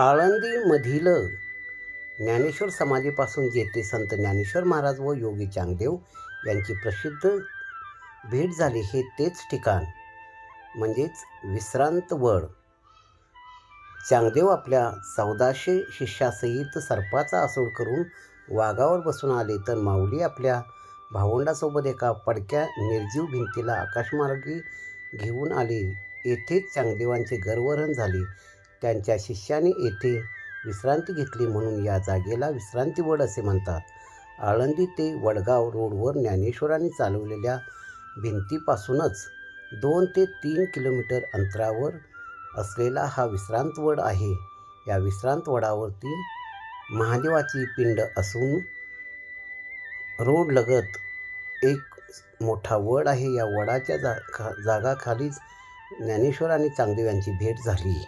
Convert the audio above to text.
आळंदीमधील ज्ञानेश्वर समाधीपासून जेथे संत ज्ञानेश्वर महाराज व योगी चांगदेव यांची प्रसिद्ध भेट झाली हे तेच ठिकाण म्हणजेच विश्रांतवड. चांगदेव आपल्या 1400 शिष्यासहित सर्पाचा आसूड करून वाघावर बसून आले, तर माऊली आपल्या भावंडासोबत एका पडक्या निर्जीव भिंतीला आकाशमार्गी घेऊन आले. येथेच चांगदेवांचे गर्वहरण झाले. त्यांच्या शिष्यांनी येथे विश्रांती घेतली म्हणून या जागेला विश्रांतीवड असे म्हणतात. आळंदी ते वडगाव रोडवर ज्ञानेश्वरांनी चालवलेल्या भिंतीपासूनच 2 ते 3 किलोमीटर अंतरावर असलेला हा विश्रांतवड आहे. या विश्रांतवडावरती महादेवाची पिंड असून रोडलगत एक मोठा वड आहे. या वडाच्या जागाखालीच ज्ञानेश्वर आणि चांगदेव यांची भेट झाली.